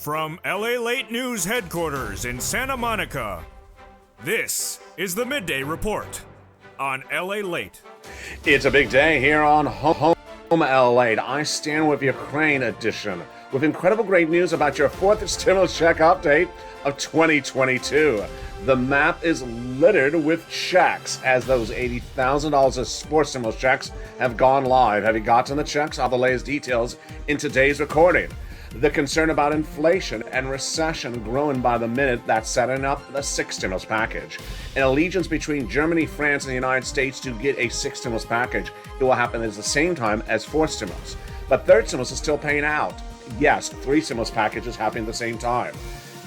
From LALATE News headquarters in Santa Monica, this is the Midday Report on LALATE. It's a big day here on Home LALATE. I stand with Ukraine edition with incredible great news about your fourth stimulus check update of 2022. The map is littered with checks as those $80,000 of sports stimulus checks have gone live. Have you gotten the checks? All the latest details in today's recording. The concern about inflation and recession growing by the minute that's setting up the sixth stimulus package. An allegiance between Germany, France, and the United States to get a sixth stimulus package. It will happen at the same time as fourth stimulus. But third stimulus is still paying out. Yes, three stimulus packages happening at the same time.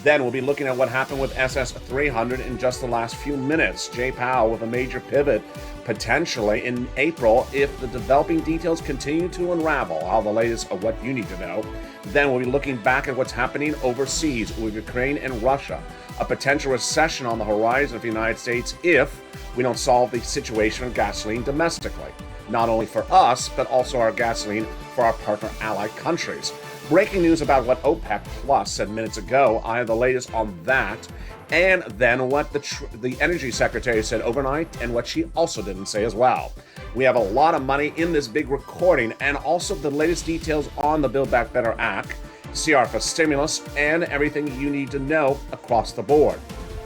Then we'll be looking at what happened with SS300 in just the last few minutes. Jay Powell with a major pivot potentially in April if the developing details continue to unravel. All the latest of what you need to know. Then we'll be looking back at what's happening overseas with Ukraine and Russia. A potential recession on the horizon of the United States if we don't solve the situation of gasoline domestically. Not only for us, but also our gasoline for our partner allied countries. Breaking news about what OPEC Plus said minutes ago. I have the latest on that. And then what the Energy Secretary said overnight and what she also didn't say as well. We have a lot of money in this big recording and also the latest details on the Build Back Better Act, CR for stimulus, and everything you need to know across the board.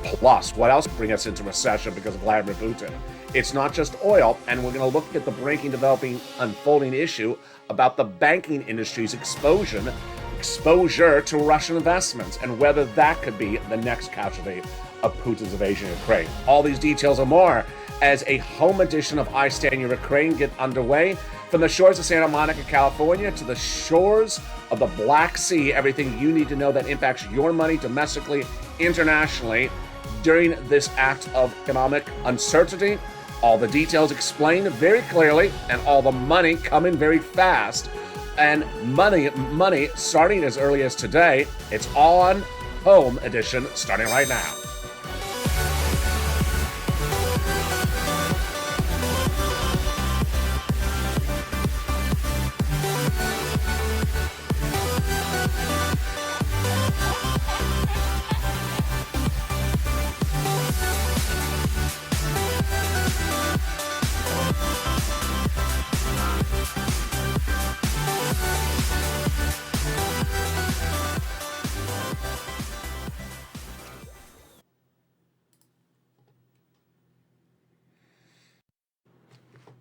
Plus, what else bring us into recession because of Vladimir Putin? It's not just oil, and we're going to look at the breaking, developing, unfolding issue about the banking industry's exposure to Russian investments and whether that could be the next casualty of Putin's invasion of Ukraine. All these details and more as a home edition of I Stand Your Ukraine get underway. From the shores of Santa Monica, California to the shores of the Black Sea, everything you need to know that impacts your money domestically, internationally during this act of economic uncertainty. All the details explained very clearly and all the money coming very fast. And money starting as early as today. It's on Home Edition starting right now.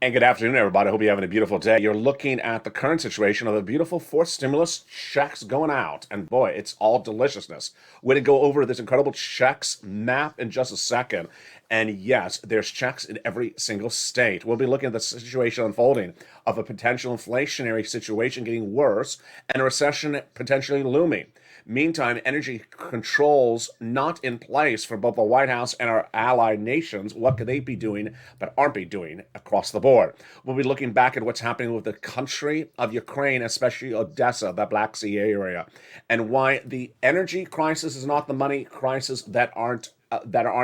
And good afternoon, everybody. I hope you're having a beautiful day. You're looking at the current situation of the beautiful fourth stimulus checks going out. And boy, it's all deliciousness. We're going to go over this incredible checks map in just a second. And yes, there's checks in every single state. We'll be looking at the situation unfolding of a potential inflationary situation getting worse and a recession potentially looming. Meantime, energy controls not in place for both the White House and our allied nations. What could they be doing but aren't be doing across the board? We'll be looking back at what's happening with the country of Ukraine, especially Odessa, the Black Sea area, and why the energy crisis is not the money crisis that aren't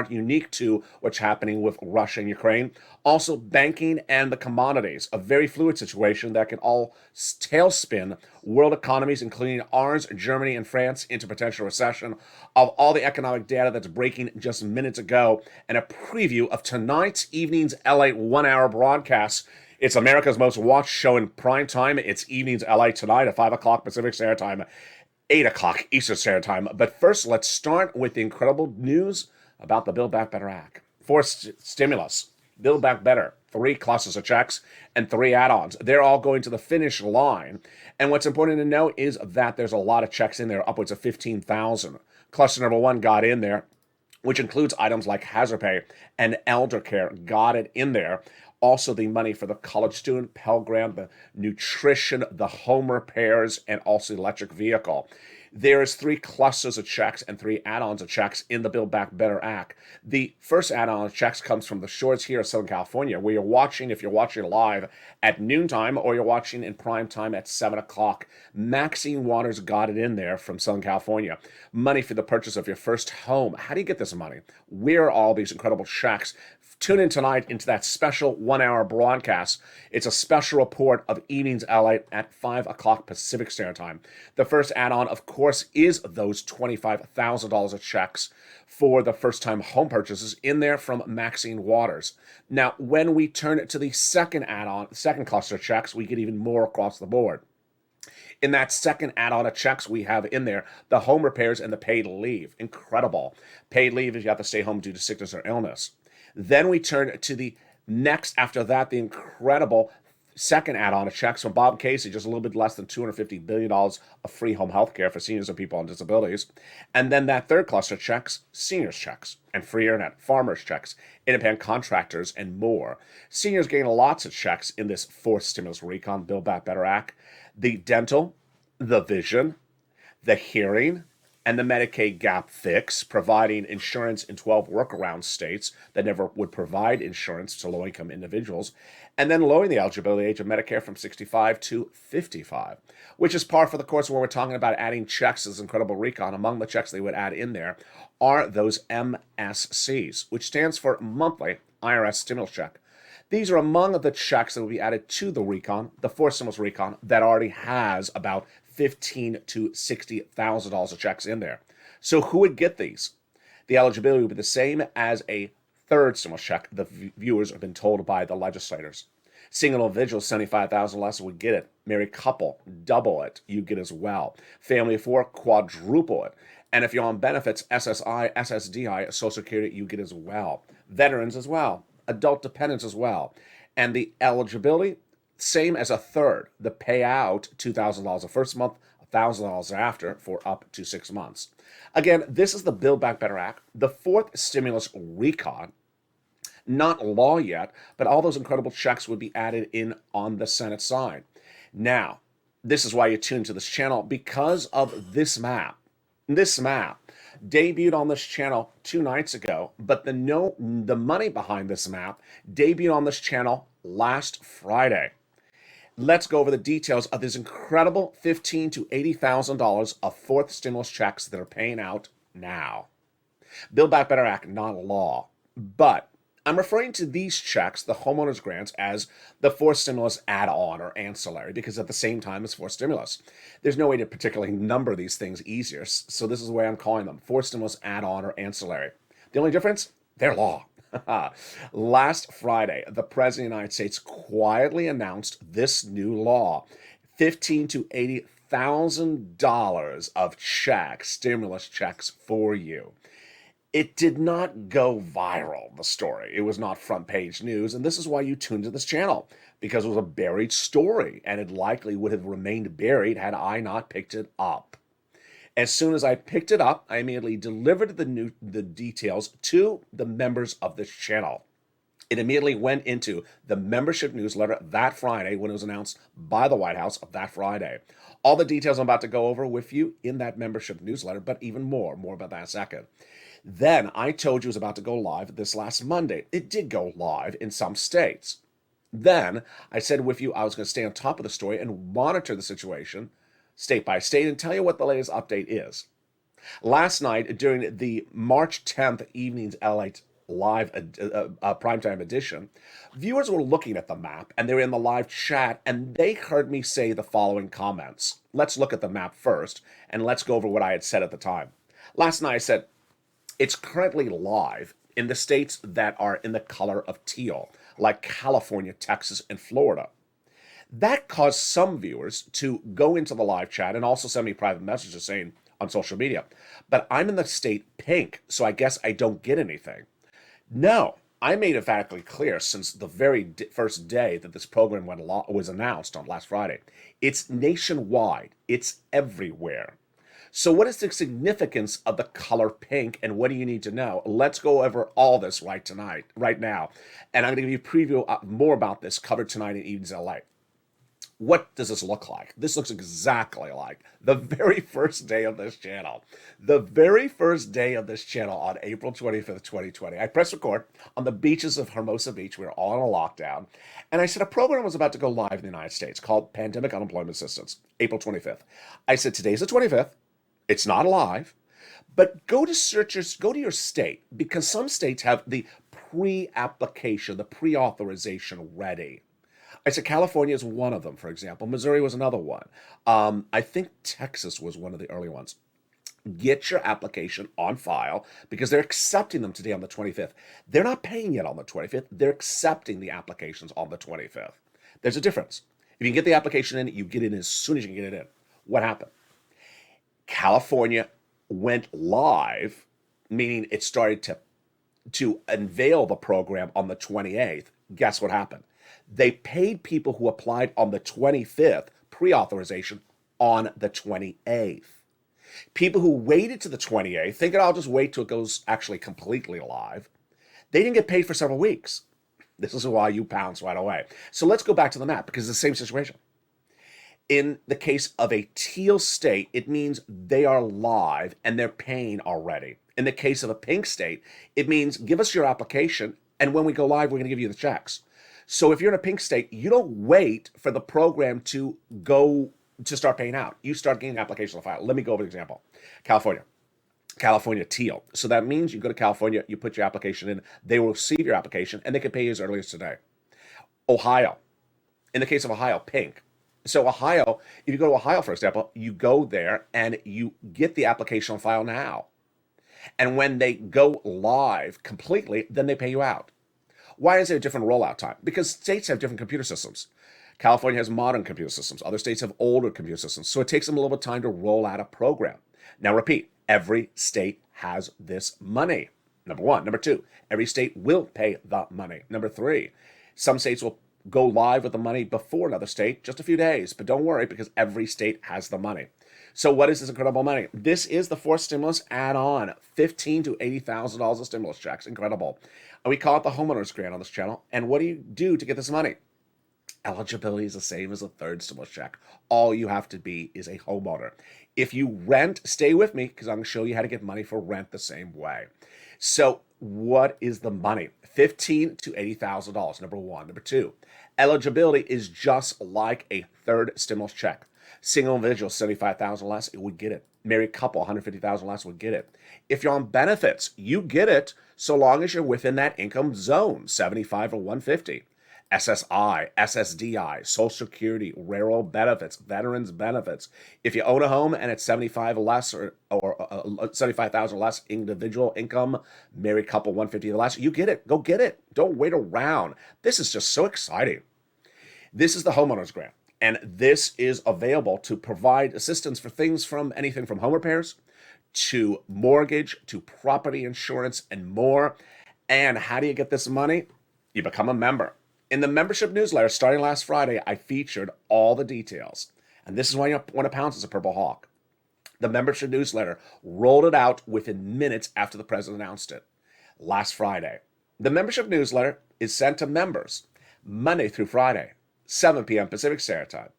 unique to what's happening with Russia and Ukraine. Also, banking and the commodities, a very fluid situation that can all tailspin world economies, including ours, Germany, and France, into potential recession. Of all the economic data that's breaking just minutes ago, and a preview of tonight's evening's LA 1-hour broadcast. It's America's most watched show in prime time. It's evening's LA tonight at 5 o'clock Pacific Standard Time, 8 o'clock Eastern Standard Time. But first, let's start with the incredible news about the Build Back Better Act. Fourth stimulus, Build Back Better, 3 clusters of checks and 3 add-ons. They're all going to the finish line. And what's important to know is that there's a lot of checks in there, upwards of 15,000. Cluster number 1 got in there, which includes items like hazard pay and elder care, got it in there. Also, the money for the college student, Pell Grant, the nutrition, the home repairs, and also the electric vehicle. There's 3 clusters of checks and 3 add-ons of checks in the Build Back Better Act. The first add-on of checks comes from the shores here of Southern California, where you're watching, if you're watching live at noontime or you're watching in prime time at 7 o'clock. Maxine Waters got it in there from Southern California. Money for the purchase of your first home. How do you get this money? Where are all these incredible checks Tune in tonight into that special 1 hour broadcast. It's a special report of Evenings LA at 5 o'clock Pacific Standard Time. The first add-on, of course, is those $25,000 of checks for the first-time home purchases in there from Maxine Waters. Now, when we turn it to the second add-on, second cluster of checks, we get even more across the board. In that second add-on of checks, we have in there the home repairs and the paid leave. Incredible. Paid leave if you have to stay home due to sickness or illness. Then we turn to the next, after that, the incredible second add-on of checks from Bob Casey, just a little bit less than $250 billion of free home health care for seniors and people on disabilities. And then that third cluster of checks, seniors checks and free internet, farmers checks, independent contractors, and more. Seniors gain lots of checks in this fourth stimulus recon, Build Back Better Act. The dental, the vision, the hearing, and the Medicaid gap fix, providing insurance in 12 workaround states that never would provide insurance to low-income individuals, and then lowering the eligibility age of Medicare from 65 to 55, which is par for the course when we're talking about adding checks as incredible recon. Among the checks they would add in there are those MSCs, which stands for Monthly IRS Stimulus Check. These are among the checks that will be added to the recon, the fourth stimulus recon, that already has about $15,000 to $60,000 of checks in there. So who would get these? The eligibility would be the same as a third stimulus check, the viewers have been told by the legislators. Single individuals, $75,000 less would get it. Married couple, double it, you get as well. Family of four, quadruple it. And if you're on benefits, SSI, SSDI, Social Security, you get as well. Veterans as well. Adult dependents as well. And the eligibility, same as a third. The payout, $2,000 the first month, $1,000 after for up to 6 months. Again, this is the Build Back Better Act, the fourth stimulus recon. Not law yet, but all those incredible checks would be added in on the Senate side. Now, this is why you tune to this channel, because of this map. This map debuted on this channel 2 nights ago, but the money behind this map debuted on this channel last Friday. Let's go over the details of this incredible $15,000 to $80,000 of fourth stimulus checks that are paying out now. Build Back Better Act, not law, but I'm referring to these checks, the homeowners grants, as the fourth stimulus add-on or ancillary, because at the same time as fourth stimulus. There's no way to particularly number these things easier, so this is the way I'm calling them, fourth stimulus add-on or ancillary. The only difference? They're law. Last Friday, the President of the United States quietly announced this new law, $15,000 to $80,000 of checks, stimulus checks for you. It did not go viral, the story. It was not front page news, and this is why you tuned to this channel, because it was a buried story, and it likely would have remained buried had I not picked it up. As soon as I picked it up, I immediately delivered the details to the members of this channel. It immediately went into the membership newsletter that Friday when it was announced by the White House that Friday. All the details I'm about to go over with you in that membership newsletter, but even more about that in a second. Then I told you it was about to go live this last Monday. It did go live in some states. Then I said with you I was going to stay on top of the story and monitor the situation state by state and tell you what the latest update is. Last night during the March 10th Evenings LA live primetime edition, viewers were looking at the map and they were in the live chat and they heard me say the following comments. Let's look at the map first and let's go over what I had said at the time. Last night I said, it's currently live in the states that are in the color of teal, like California, Texas, and Florida. That caused some viewers to go into the live chat and also send me private messages saying on social media, but I'm in the state pink, so I guess I don't get anything. No, I made it emphatically clear since the very first day that this program was announced on last Friday. It's nationwide. It's everywhere. So what is the significance of the color pink and what do you need to know? Let's go over all this right now. And I'm going to give you a preview more about this covered tonight in Evenings LA. What does this look like? This looks exactly like the very first day of this channel. The very first day of this channel on April 25th, 2020. I pressed record on the beaches of Hermosa Beach. We were all in a lockdown. And I said a program was about to go live in the United States called Pandemic Unemployment Assistance, April 25th. I said, today's the 25th. It's not live, but go to your state because some states have the pre-application, the pre-authorization ready. I said California is one of them, for example. Missouri was another one. I think Texas was one of the early ones. Get your application on file because they're accepting them today on the 25th. They're not paying yet on the 25th. They're accepting the applications on the 25th. There's a difference. If you can get the application in, you get it in as soon as you can get it in. What happened? California went live, meaning it started to unveil the program on the 28th. Guess what happened? They paid people who applied on the 25th pre-authorization on the 28th. People who waited to the 28th, thinking I'll just wait till it goes actually completely live, they didn't get paid for several weeks. This is why you pounce right away. So let's go back to the map because it's the same situation. In the case of a teal state, it means they are live and they're paying already. In the case of a pink state, it means give us your application and when we go live, we're going to give you the checks. So if you're in a pink state, you don't wait for the program to start paying out. You start getting an application on file. Let me go over an example. California teal. So that means you go to California, you put your application in, they will receive your application, and they can pay you as early as today. Ohio. In the case of Ohio, pink. So Ohio, if you go to Ohio, for example, you go there and you get the application on file now. And when they go live completely, then they pay you out. Why is there a different rollout time? Because states have different computer systems. California has modern computer systems. Other states have older computer systems. So it takes them a little bit of time to roll out a program. Now repeat, every state has this money. Number one. Number two, every state will pay the money. Number three, some states will go live with the money before another state, just a few days. But don't worry because every state has the money. So what is this incredible money? This is the fourth stimulus add-on, $15,000 to $80,000 of stimulus checks. Incredible. And we call it the homeowners grant on this channel. And what do you do to get this money? Eligibility is the same as a third stimulus check. All you have to be is a homeowner. If you rent, stay with me because I'm going to show you how to get money for rent the same way. So what is the money? $15,000 to $80,000, number one. Number two, eligibility is just like a third stimulus check. Single individual, $75,000 less, it would get it. Married couple, $150,000 less would get it. If you're on benefits, you get it so long as you're within that income zone, 75 or 150. SSI, SSDI, Social Security, railroad benefits, veterans benefits. If you own a home and it's 75 less or 75,000 less individual income, married couple 150 or less, you get it. Go get it. Don't wait around. This is just so exciting. This is the homeowners grant, and this is available to provide assistance for things from anything from home repairs to mortgage to property insurance and more. And how do you get this money? You become a member. In the membership newsletter starting last Friday, I featured all the details. And this is why you want to pounce as a Purple Hawk. The membership newsletter rolled it out within minutes after the president announced it last Friday. The membership newsletter is sent to members Monday through Friday, 7 p.m. Pacific Standard Time,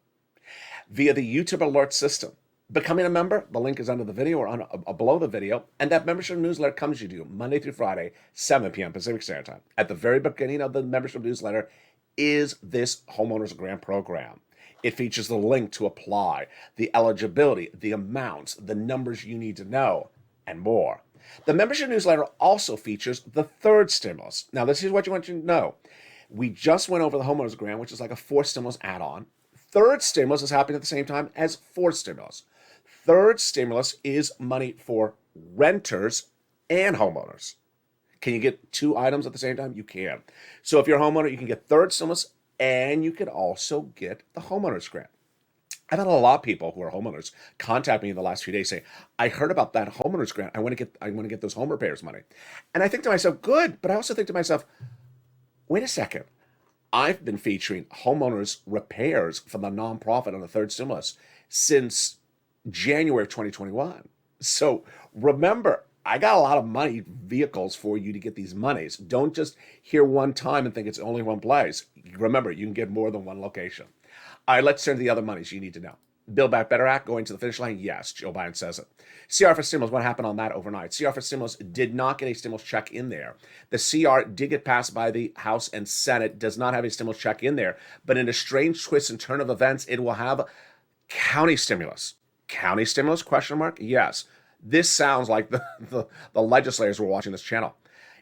via the YouTube alert system. Becoming a member, the link is under the video or below the video, and that membership newsletter comes to you Monday through Friday, 7 p.m. Pacific Standard Time. At the very beginning of the membership newsletter is this homeowners grant program. It features the link to apply, the eligibility, the amounts, the numbers you need to know, and more. The membership newsletter also features the third stimulus. Now, this is what you want you to know. We just went over the homeowners grant, which is like a fourth stimulus add-on. Third stimulus is happening at the same time as fourth stimulus. Third stimulus is money for renters and homeowners. Can you get two items at the same time? You can. So if you're a homeowner, you can get third stimulus and you can also get the homeowners grant. I've had a lot of people who are homeowners contact me in the last few days saying, I heard about that homeowners grant. I want to get those home repairs money. And I think to myself, good. But I also think to myself, wait a second. I've been featuring homeowners repairs from the nonprofit on the third stimulus since January of 2021. So remember, I got a lot of money vehicles for you to get these monies. Don't just hear one time and think it's only one place. Remember, you can get more than one location. All right, let's turn to the other monies you need to know. Build Back Better Act going to the finish line? Yes, Joe Biden says it. CR for stimulus, what happened on that overnight? CR for stimulus did not get a stimulus check in there. The CR did get passed by the House and Senate, does not have a stimulus check in there, but in a strange twist and turn of events, it will have county stimulus. County stimulus, question mark? Yes. This sounds like the legislators were watching this channel.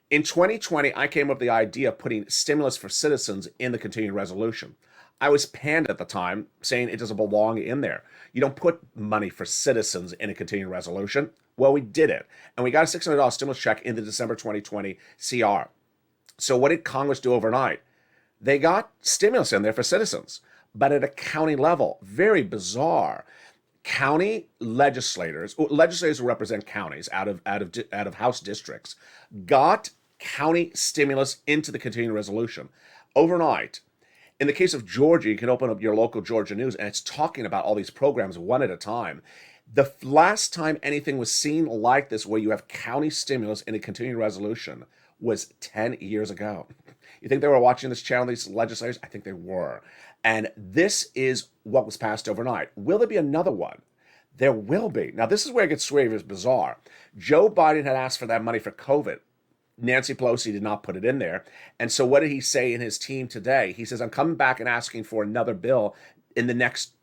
In 2020, I came up with the idea of putting stimulus for citizens in the continuing resolution. I was panned at the time, saying it doesn't belong in there. You don't put money for citizens in a continuing resolution. Well, we did it, and we got a $600 stimulus check in the December 2020 CR. So what did Congress do overnight? They got stimulus in there for citizens, but at a county level. Very bizarre. County legislators who represent counties out of House districts, got county stimulus into the continuing resolution overnight. In the case of Georgia, you can open up your local Georgia news, and it's talking about all these programs one at a time. The last time anything was seen like this, where you have county stimulus in a continuing resolution, was 10 years ago. You think they were watching this channel, these legislators? I think they were. And this is what was passed overnight. Will there be another one? There will be. Now, this is where it gets very bizarre. Joe Biden had asked for that money for COVID. Nancy Pelosi did not put it in there. And so what did he say in his team today? He says, I'm coming back and asking for another bill in the next,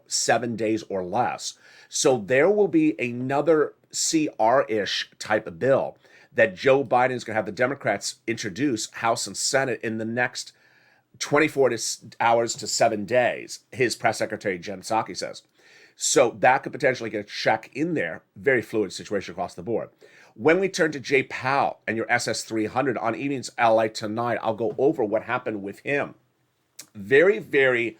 7 days or less. So there will be another CR-ish type of bill that Joe Biden is going to have the Democrats introduce, House and Senate, in the next 24 hours to 7 days, his press secretary, Jen Psaki, says. So that could potentially get a check in there. Very fluid situation across the board. When we turn to Jay Powell and your SS300 on Evenings LA tonight, I'll go over what happened with him. Very, very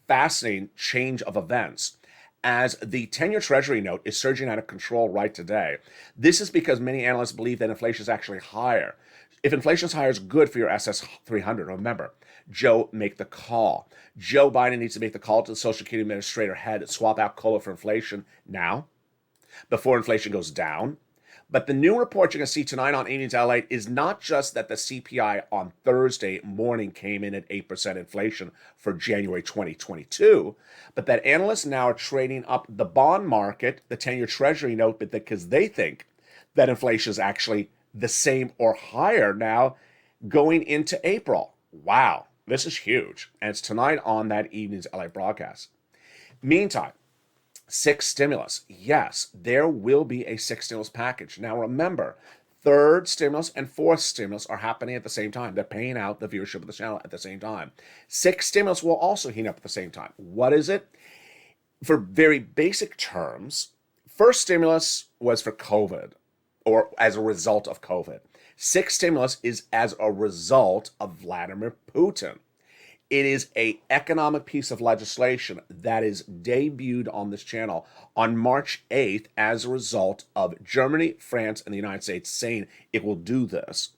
fascinating change of events as the 10-year Treasury note is surging out of control right today. This is because many analysts believe that inflation is actually higher. If inflation is higher, it's good for your SS300. Remember, Joe, make the call. Joe Biden needs to make the call to the Social Security Administrator head, swap out COLA for inflation now, before inflation goes down. But the new report you're going to see tonight on Evenings LA is not just that the CPI on Thursday morning came in at 8% inflation for January 2022, but that analysts now are trading up the bond market, the 10-year Treasury note, because they think that inflation is actually the same or higher now going into April. Wow, this is huge. And it's tonight on that Evenings LA broadcast. Meantime, 6 stimulus. Yes, there will be a 6 stimulus package. Now remember, 3rd stimulus and 4th stimulus are happening at the same time. They're paying out the viewership of the channel at the same time. 6 stimulus will also heat up at the same time. What is it? For very basic terms, first stimulus was for COVID, or as a result of COVID. 6 stimulus is as a result of Vladimir Putin. It is an economic piece of legislation that is debuted on this channel on March 8th as a result of Germany, France, and the United States saying it will do this.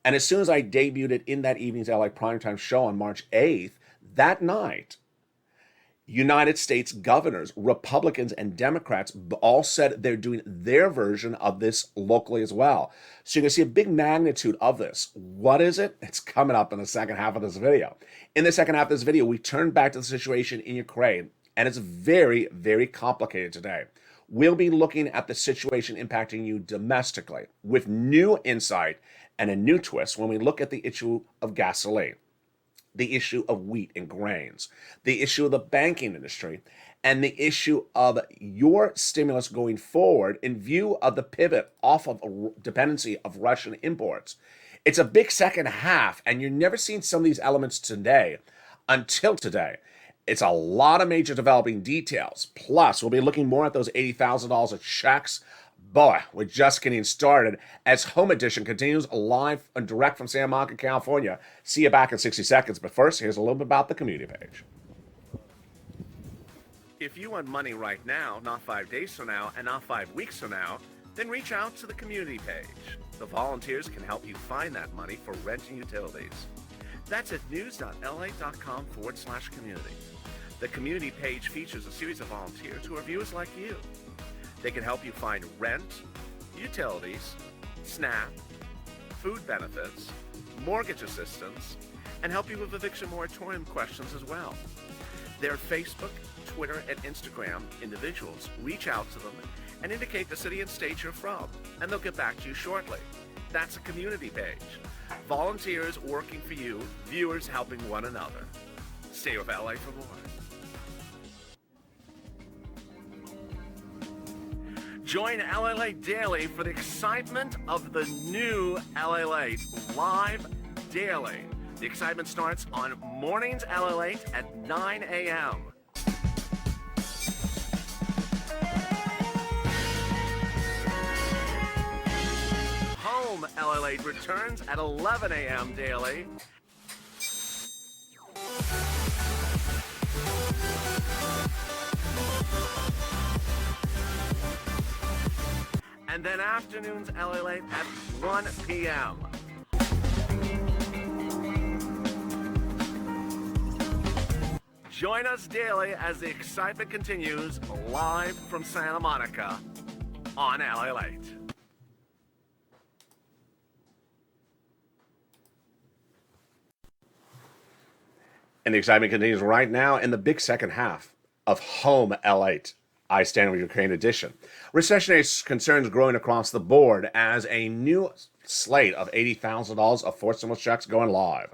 And as soon as I debuted it in that Evenings LA primetime show on March 8th, that night, United States governors, Republicans and Democrats all said they're doing their version of this locally as well. So you're going to see a big magnitude of this. What is it? It's coming up in the second half of this video. In the second half of this video, we turn back to the situation in Ukraine, and it's very, very complicated today. We'll be looking at the situation impacting you domestically with new insight and a new twist when we look at the issue of gasoline, the issue of wheat and grains, the issue of the banking industry, and the issue of your stimulus going forward in view of the pivot off of a dependency of Russian imports. It's a big second half, and you're never seeing some of these elements today until today. It's a lot of major developing details. Plus, we'll be looking more at those $80,000 of checks. Boy, we're just getting started as Home Edition continues live and direct from Santa Monica, California. See you back in 60 seconds. But first, here's a little bit about the community page. If you want money right now, not 5 days from now, and not 5 weeks from now, then reach out to the community page. The volunteers can help you find that money for rent and utilities. That's at news.la.com/community. The community page features a series of volunteers who are viewers like you. They can help you find rent, utilities, SNAP, food benefits, mortgage assistance, and help you with eviction moratorium questions as well. Their Facebook, Twitter, and Instagram individuals reach out to them and indicate the city and state you're from, and they'll get back to you shortly. That's a community page. Volunteers working for you, viewers helping one another. Stay with LA for more. Join LALATE Daily for the excitement of the new LALATE live daily. The excitement starts on mornings LALATE at 9 a.m. Home LALATE returns at 11 a.m. daily. And then afternoons LALATE at 1 p.m. Join us daily as the excitement continues live from Santa Monica on LALATE. And the excitement continues right now in the big second half of Home LALATE. I Stand With Ukraine edition. Recessionary concerns growing across the board as a new slate of $80,000 of forced stimulus checks going live.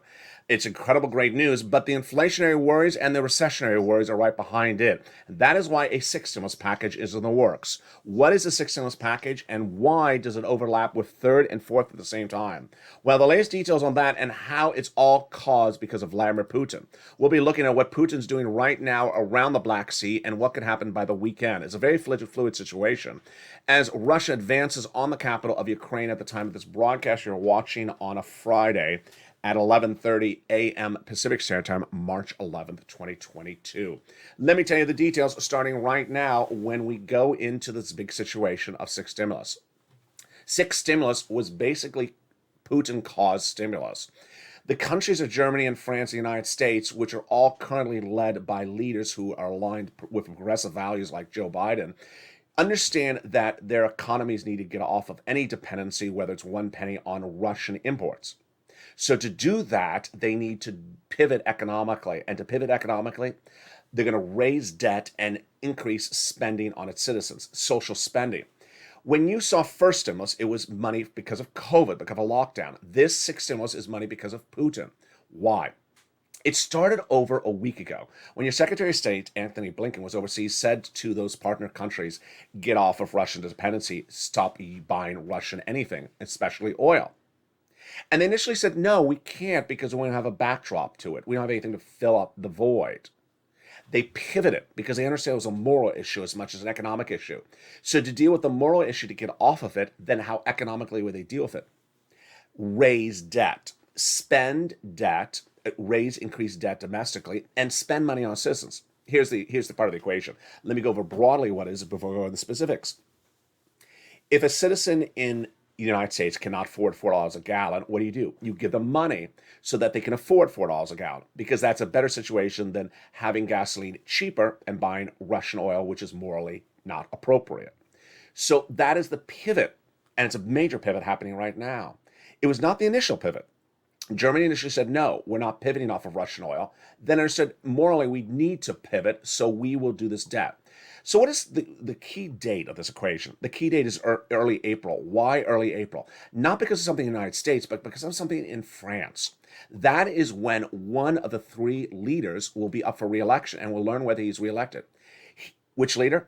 It's incredible great news, but the inflationary worries and the recessionary worries are right behind it. That is why a sixth stimulus package is in the works. What is the sixth stimulus package and why does it overlap with third and fourth at the same time? Well, the latest details on that and how it's all caused because of Vladimir Putin. We'll be looking at what Putin's doing right now around the Black Sea and what could happen by the weekend. It's a very fluid situation as Russia advances on the capital of Ukraine at the time of this broadcast you're watching on a Friday at 11:30 a.m. Pacific Standard Time, March 11th, 2022. Let me tell you the details starting right now when we go into this big situation of sixth stimulus. Sixth stimulus was basically Putin-caused stimulus. The countries of Germany and France and the United States, which are all currently led by leaders who are aligned with progressive values like Joe Biden, understand that their economies need to get off of any dependency, whether it's one penny, on Russian imports. So to do that, they need to pivot economically. And to pivot economically, they're going to raise debt and increase spending on its citizens, social spending. When you saw first stimulus, it was money because of COVID, because of lockdown. This sixth stimulus is money because of Putin. Why? It started over a week ago when your Secretary of State, Anthony Blinken, was overseas, said to those partner countries, get off of Russian dependency, stop buying Russian anything, especially oil. And they initially said, no, we can't because we don't have a backdrop to it. We don't have anything to fill up the void. They pivoted because they understand it was a moral issue as much as an economic issue. So to deal with the moral issue, to get off of it, then how economically would they deal with it? Raise debt, spend debt, increase debt domestically, and spend money on citizens. Here's the part of the equation. Let me go over broadly what it is before we go into the specifics. If a citizen in the United States cannot afford $4 a gallon, what do? You give them money so that they can afford $4 a gallon, because that's a better situation than having gasoline cheaper and buying Russian oil, which is morally not appropriate. So that is the pivot, and it's a major pivot happening right now. It was not the initial pivot. Germany initially said, no, we're not pivoting off of Russian oil. Then it said, morally, we need to pivot, so we will do this debt. So what is the key date of this equation? The key date is early April. Why early April? Not because of something in the United States, but because of something in France. That is when one of the three leaders will be up for re-election, and we'll learn whether he's re-elected. Which leader?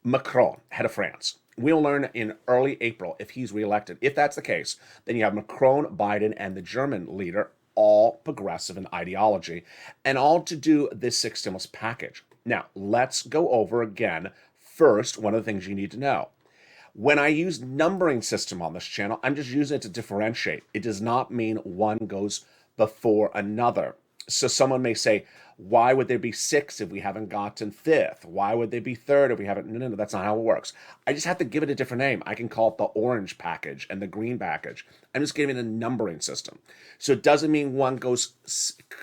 Macron, head of France. We'll learn in early April if he's re-elected. If that's the case, then you have Macron, Biden, and the German leader, all progressive in ideology, and all to do this sixth stimulus package. Now, let's go over again. First, one of the things you need to know. When I use numbering system on this channel, I'm just using it to differentiate. It does not mean one goes before another. So someone may say, why would there be sixth if we haven't gotten fifth? Why would there be third if we haven't? No, that's not how it works. I just have to give it a different name. I can call it the orange package and the green package. I'm just giving it a numbering system. So it doesn't mean one goes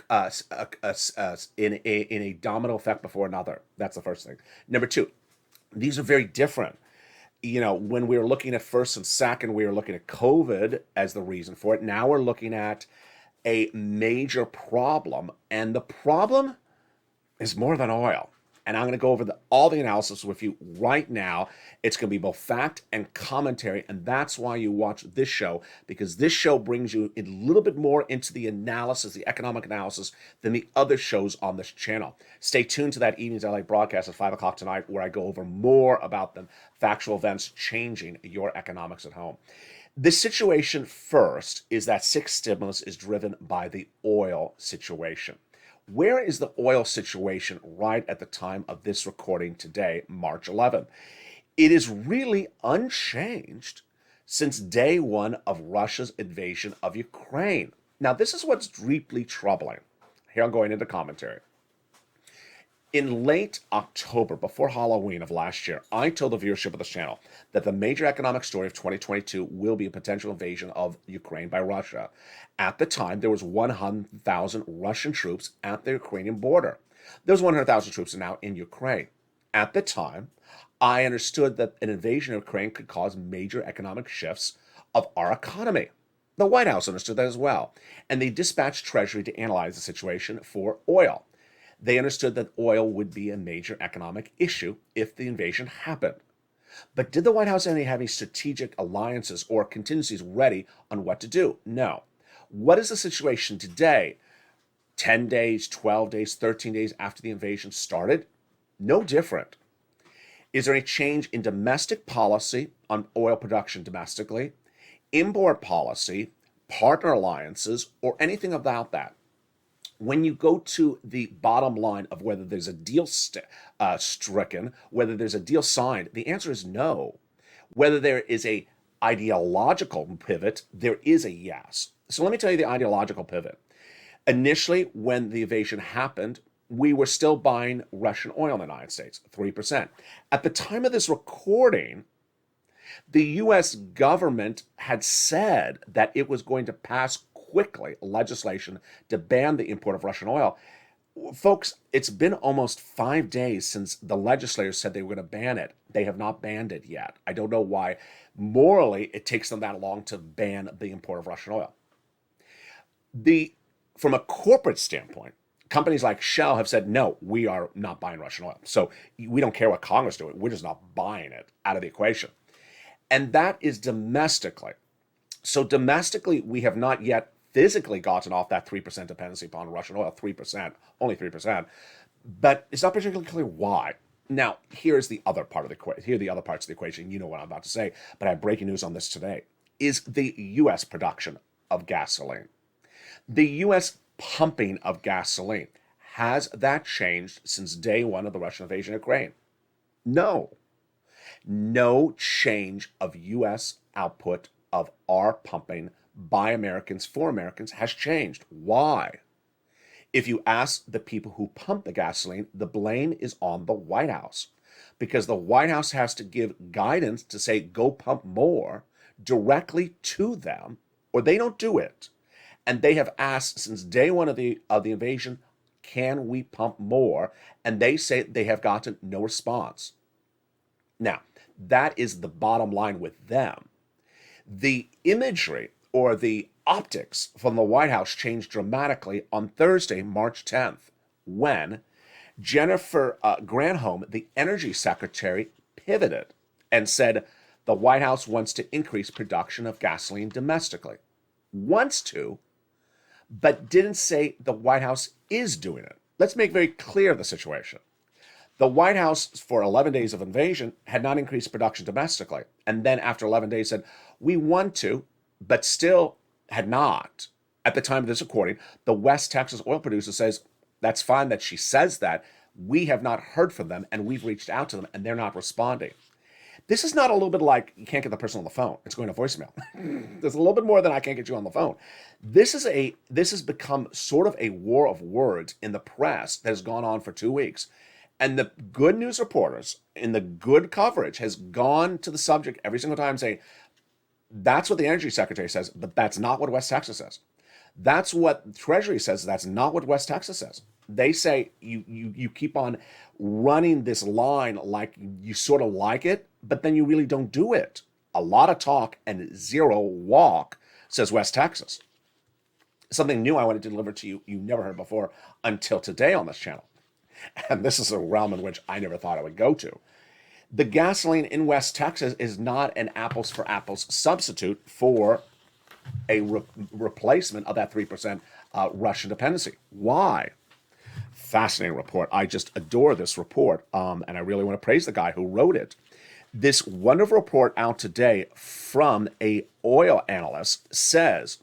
in a domino effect before another. That's the first thing. Number two, these are very different. You know, when we were looking at first and second, we were looking at COVID as the reason for it. Now we're looking at a major problem, and the problem is more than oil. And I'm going to go over all the analysis with you right now. It's going to be both fact and commentary, and that's why you watch this show, because this show brings you a little bit more into the analysis, the economic analysis, than the other shows on this channel. Stay tuned to that evening's LA broadcast at 5 o'clock tonight, where I go over more about the factual events changing your economics at home. The situation first is that sixth stimulus is driven by the oil situation. Where is the oil situation right at the time of this recording today, March 11th? It is really unchanged since day one of Russia's invasion of Ukraine. Now, this is what's deeply troubling. Here I'm going into commentary. In late October, before Halloween of last year, I told the viewership of this channel that the major economic story of 2022 will be a potential invasion of Ukraine by Russia. At the time, there was 100,000 Russian troops at the Ukrainian border. There's 100,000 troops now in Ukraine. At the time, I understood that an invasion of Ukraine could cause major economic shifts of our economy. The White House understood that as well, and they dispatched Treasury to analyze the situation for oil. They understood that oil would be a major economic issue if the invasion happened. But did the White House have any strategic alliances or contingencies ready on what to do? No. What is the situation today, 10 days, 12 days, 13 days after the invasion started? No different. Is there any change in domestic policy on oil production domestically, import policy, partner alliances, or anything about that? When you go to the bottom line of whether there's a deal stricken, whether there's a deal signed, the answer is no. Whether there is a ideological pivot, there is a yes. So let me tell you the ideological pivot. Initially, when the invasion happened, we were still buying Russian oil in the United States, 3%. At the time of this recording, the U.S. government had said that it was going to pass quickly legislation to ban the import of Russian oil. Folks, it's been almost 5 days since the legislators said they were going to ban it. They have not banned it yet. I don't know why. Morally, it takes them that long to ban the import of Russian oil. From a corporate standpoint, companies like Shell have said, no, we are not buying Russian oil. So we don't care what Congress do. We're just not buying it out of the equation. And that is domestically. So domestically, we have not yet physically gotten off that 3% dependency upon Russian oil, 3%, only 3%. But it's not particularly clear why. Now, here's the other part of the equation. Here are the other parts of the equation. You know what I'm about to say, but I have breaking news on this today. Is the U.S. production of gasoline. The U.S. pumping of gasoline. Has that changed since day one of the Russian invasion of Ukraine? No. No change of U.S. output of our pumping by Americans for Americans has changed. Why? If you ask the people who pump the gasoline, the blame is on the White House, because the White House has to give guidance to say, go pump more directly to them, or they don't do it. And they have asked since day one of the invasion, can we pump more? And they say they have gotten no response. Now, that is the bottom line with them. The imagery or the optics from the White House changed dramatically on Thursday, March 10th, when Jennifer Granholm, the energy secretary, pivoted and said the White House wants to increase production of gasoline domestically. Wants to, but didn't say the White House is doing it. Let's make very clear the situation. The White House, for 11 days of invasion, had not increased production domestically. And then after 11 days said, we want to, but still had not. At the time of this recording, the West Texas oil producer says, that's fine that she says that. We have not heard from them, and we've reached out to them, and they're not responding. This is not a little bit like you can't get the person on the phone. It's going to voicemail. There's a little bit more than I can't get you on the phone. This has become sort of a war of words in the press that has gone on for 2 weeks. And the good news reporters in the good coverage has gone to the subject every single time saying, that's what the energy secretary says, but that's not what West Texas says. That's what Treasury says. That's not what West Texas says. They say you keep on running this line like you sort of like it, but then you really don't do it. A lot of talk and zero walk, says West Texas. Something new I want to deliver to you, you never heard before until today on this channel. and this is a realm in which I never thought I would go to. The gasoline in West Texas is not an apples for apples substitute for a replacement of that 3% Russian dependency. Why? Fascinating report. I just adore this report, and I really want to praise the guy who wrote it. This wonderful report out today from a oil analyst says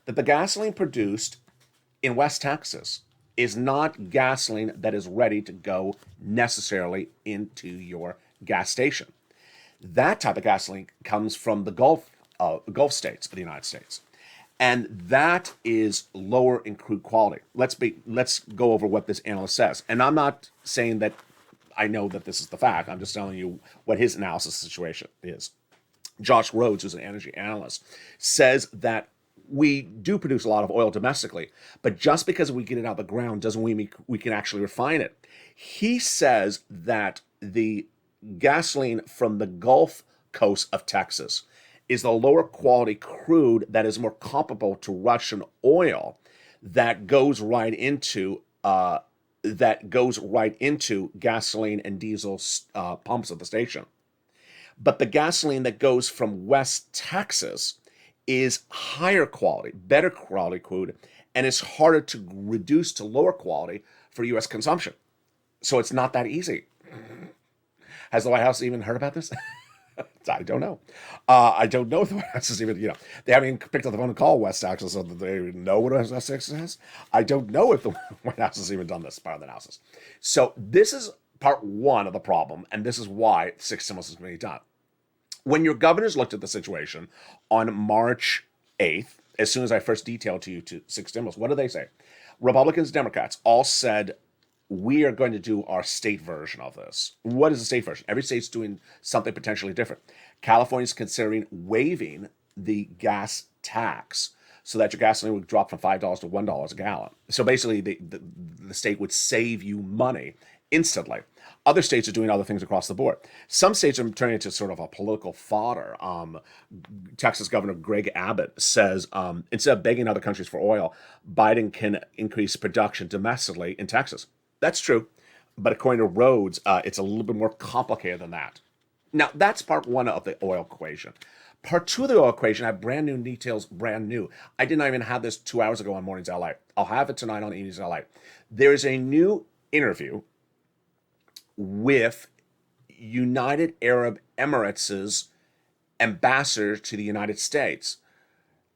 that the gasoline produced in West Texas is not gasoline that is ready to go necessarily into your gas station. That type of gasoline comes from the Gulf states of the United States. And that is lower in crude quality. Let's go over what this analyst says. And I'm not saying that I know that this is the fact. I'm just telling you what his analysis situation is. Josh Rhodes, who's an energy analyst, says that we do produce a lot of oil domestically, but just because we get it out of the ground doesn't mean we can actually refine it. He says that the gasoline from the Gulf Coast of Texas is the lower quality crude that is more comparable to Russian oil that goes right into gasoline and diesel pumps at the station. But the gasoline that goes from West Texas is higher quality, better quality crude, and it's harder to reduce to lower quality for U.S. consumption. So it's not that easy. Has the White House even heard about this? I don't know. I don't know if the White House is even, they haven't even picked up the phone and called West Texas so that they know what West Texas is. I don't know if the White House has even done this part of the analysis. So this is part one of the problem, and this is why 6 stimulus is being done. When your governors looked at the situation on March 8th, as soon as I first detailed to you 6 stimulus, what did they say? Republicans, Democrats all said, we are going to do our state version of this. What is the state version? Every state's doing something potentially different. California's considering waiving the gas tax so that your gasoline would drop from $5 to $1 a gallon. So basically, the state would save you money instantly. Other states are doing other things across the board. Some states are turning into sort of a political fodder. Texas Governor Greg Abbott says, instead of begging other countries for oil, Biden can increase production domestically in Texas. That's true, but according to Rhodes, it's a little bit more complicated than that. Now, that's part one of the oil equation. Part two of the oil equation, I have brand new details, brand new. I did not even have this 2 hours ago on Mornings LA. I'll have it tonight on Evenings LA. There is a new interview with United Arab Emirates' ambassador to the United States.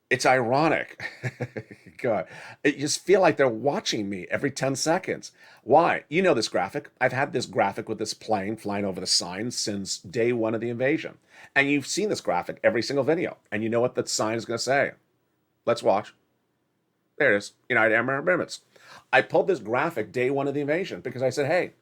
It's ironic. God, I just feel like they're watching me every 10 seconds. Why? You know this graphic. I've had this graphic with this plane flying over the sign since day one of the invasion. And you've seen this graphic every single video. And you know what the sign is going to say. Let's watch. There it is. United Arab Emirates. I pulled this graphic day one of the invasion because I said, hey,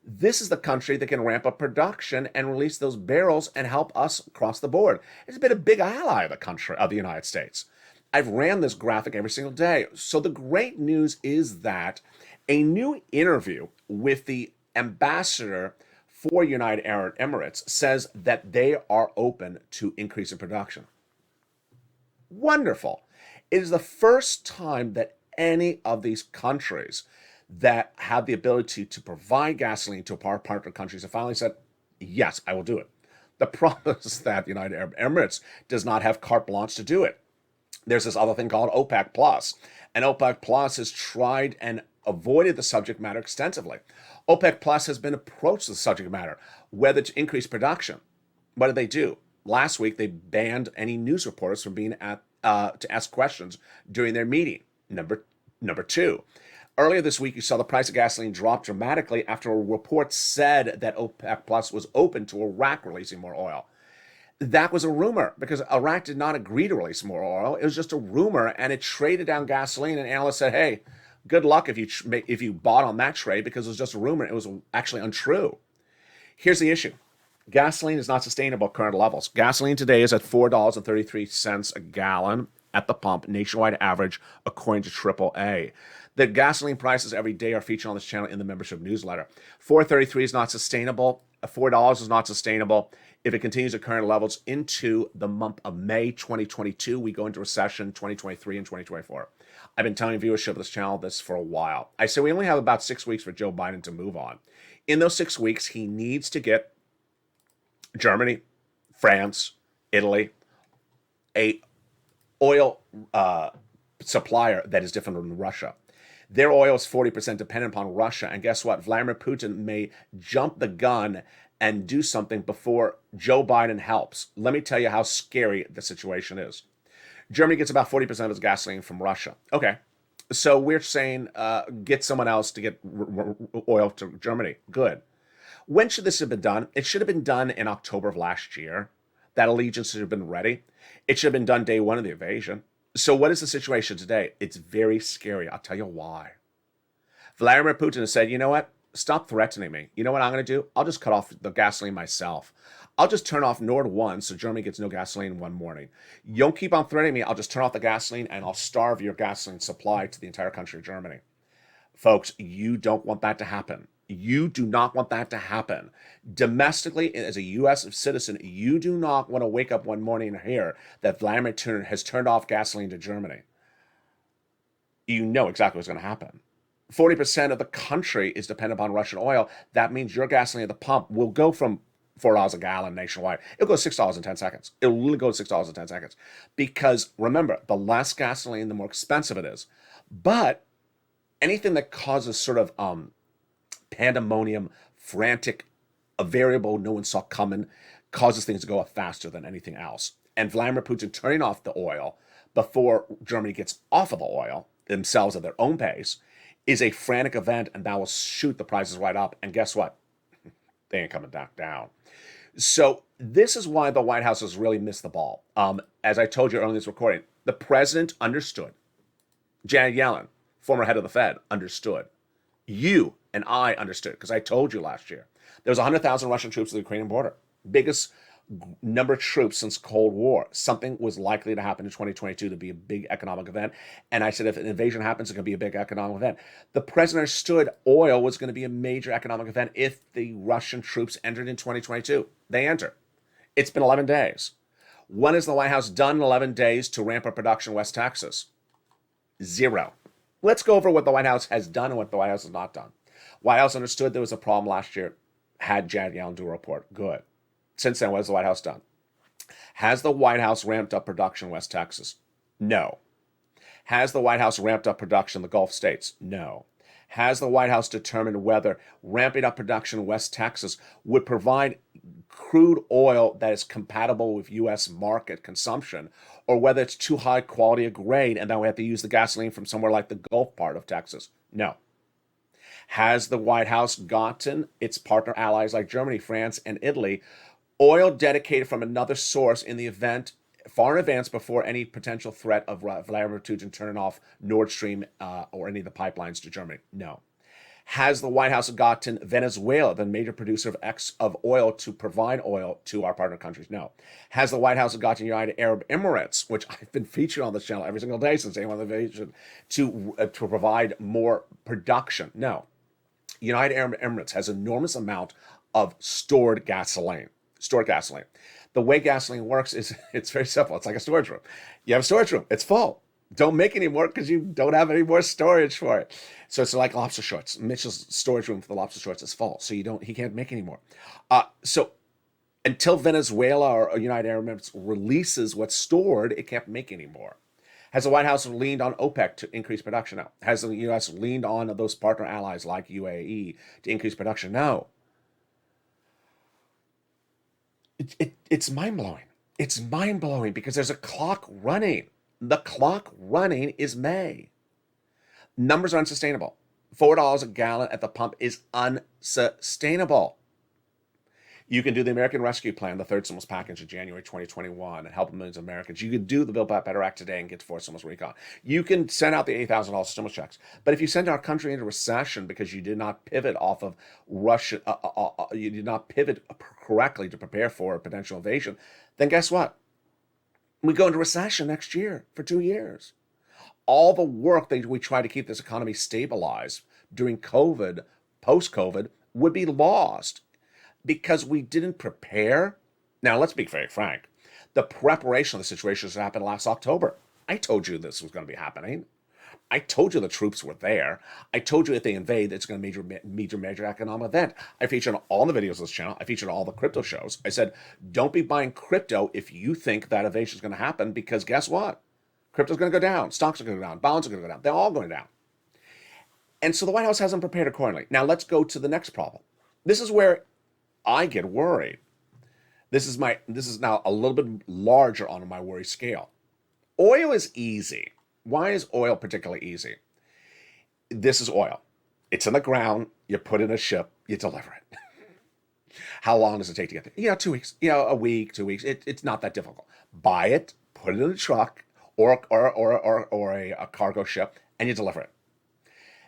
this is the country that can ramp up production and release those barrels and help us across the board. It's been a big ally of the country, of the United States. I've ran this graphic every single day. So the great news is that a new interview with the ambassador for United Arab Emirates says that they are open to increasing production. Wonderful. It is the first time that any of these countries that have the ability to provide gasoline to our partner countries have finally said, yes, I will do it. The problem is that the United Arab Emirates does not have carte blanche to do it. There's this other thing called OPEC Plus, and OPEC Plus has tried and avoided the subject matter extensively. OPEC Plus has been approached the subject matter, whether to increase production. What did they do? Last week, they banned any news reporters from being to ask questions during their meeting. Number two. Earlier this week, you saw the price of gasoline drop dramatically after a report said that OPEC Plus was open to Iraq releasing more oil. That was a rumor because Iraq did not agree to release more oil. It was just a rumor, and it traded down gasoline. And analysts said, "Hey, good luck if you bought on that trade because it was just a rumor. It was actually untrue." Here's the issue: gasoline is not sustainable at current levels. Gasoline today is at $4.33 a gallon at the pump, nationwide average, according to AAA. The gasoline prices every day are featured on this channel in the membership newsletter. $4.33 is not sustainable. $4 is not sustainable. If it continues at current levels into the month of May 2022, we go into recession 2023 and 2024. I've been telling viewership of this channel this for a while. I say we only have about 6 weeks for Joe Biden to move on. In those 6 weeks, he needs to get Germany, France, Italy, a oil supplier that is different from Russia. Their oil is 40% dependent upon Russia. And guess what? Vladimir Putin may jump the gun and do something before Joe Biden helps. Let me tell you how scary the situation is. Germany gets about 40% of its gasoline from Russia. Okay. So we're saying get someone else to get oil to Germany. Good. When should this have been done? It should have been done in October of last year. That allegiance should have been ready. It should have been done day one of the invasion. So what is the situation today? It's very scary. I'll tell you why. Vladimir Putin has said, you know what? Stop threatening me. You know what I'm going to do? I'll just cut off the gasoline myself. I'll just turn off Nord 1 so Germany gets no gasoline one morning. You don't keep on threatening me. I'll just turn off the gasoline and I'll starve your gasoline supply to the entire country of Germany. Folks, you don't want that to happen. You do not want that to happen. Domestically, as a U.S. citizen, you do not want to wake up one morning and hear that Vladimir Putin has turned off gasoline to Germany. You know exactly what's going to happen. 40% of the country is dependent upon Russian oil. That means your gasoline at the pump will go from $4 a gallon nationwide. It'll go $6 in 10 seconds. It'll literally go $6 in 10 seconds. Because remember, the less gasoline, the more expensive it is. But anything that causes sort of pandemonium, frantic, a variable no one saw coming, causes things to go up faster than anything else. And Vladimir Putin turning off the oil before Germany gets off of the oil themselves at their own pace is a frantic event, and that will shoot the prices right up. And guess what? They ain't coming back down. So this is why the White House has really missed the ball. As I told you earlier in this recording, the president understood. Janet Yellen, former head of the Fed, understood. You and I understood, because I told you last year. There was 100,000 Russian troops at the Ukrainian border. Biggest number of troops since Cold War. Something was likely to happen in 2022 to be a big economic event. And I said, if an invasion happens, it can be a big economic event. The president understood oil was going to be a major economic event if the Russian troops entered in 2022. They enter. It's been 11 days. When has the White House done in 11 days to ramp up production in West Texas? Zero. Let's go over what the White House has done and what the White House has not done. White House understood there was a problem last year. Had Janet Yellen do a report. Good. Since then, what has the White House done? Has the White House ramped up production in West Texas? No. Has the White House ramped up production in the Gulf states? No. Has the White House determined whether ramping up production in West Texas would provide crude oil that is compatible with U.S. market consumption, or whether it's too high quality a grade and then we have to use the gasoline from somewhere like the Gulf part of Texas? No. Has the White House gotten its partner allies like Germany, France, and Italy oil dedicated from another source in the event, far in advance before any potential threat of Vladimir Putin turning off Nord Stream or any of the pipelines to Germany? No. Has the White House gotten Venezuela, the major producer of oil, to provide oil to our partner countries? No. Has the White House gotten United Arab Emirates, which I've been featuring on this channel every single day since day one of the invasion, to provide more production? No. United Arab Emirates has an enormous amount of stored gasoline. The way gasoline works is it's very simple. It's like a storage room. You have a storage room. It's full. Don't make any more because you don't have any more storage for it. So it's like lobster shorts. Mitchell's storage room for the lobster shorts is full. So he can't make any more. So until Venezuela or United Arab Emirates releases what's stored, it can't make any more. Has the White House leaned on OPEC to increase production? No. Has the U.S. leaned on those partner allies like UAE to increase production? No. It's mind-blowing. It's mind-blowing because there's a clock running. The clock running is May. Numbers are unsustainable. $4 a gallon at the pump is unsustainable. You can do the American Rescue Plan, the third stimulus package in January 2021, and help millions of Americans. You could do the Build Back Better Act today and get to fourth stimulus recon. You can send out the $80,000 stimulus checks. But if you send our country into recession because you did not pivot off of Russia, you did not pivot correctly to prepare for a potential invasion, then guess what? We go into recession next year for 2 years. All the work that we try to keep this economy stabilized during COVID, post-COVID, would be lost. because we didn't prepare. Now, let's be very frank. The preparation of the situation has happened last October. I told you this was going to be happening. I told you the troops were there. I told you if they invade, it's going to be a major economic event. I featured on all the videos of this channel. I featured on all the crypto shows. I said, don't be buying crypto if you think that invasion is going to happen, because guess what? Crypto's going to go down. Stocks are going to go down. Bonds are going to go down. They're all going down. And so the White House hasn't prepared accordingly. Now let's go to the next problem. This is where I get worried. This is now a little bit larger on my worry scale. Oil is easy. Why is oil particularly easy? This is oil. It's in the ground. You put it in a ship. You deliver it. How long does it take to get there? 2 weeks. A week, 2 weeks. It's not that difficult. Buy it, put it in a truck or a cargo ship, and you deliver it.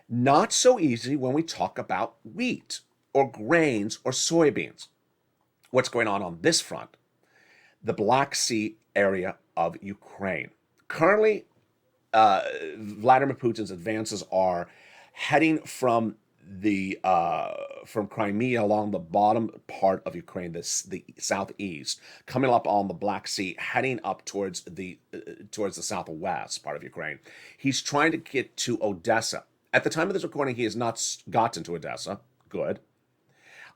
Not so easy when we talk about wheat or grains or soybeans. What's going on this front? The Black Sea area of Ukraine. Currently, Vladimir Putin's advances are heading from Crimea along the bottom part of Ukraine, the southeast, coming up on the Black Sea, heading up towards the southwest part of Ukraine. He's trying to get to Odessa. At the time of this recording, he has not gotten to Odessa. Good.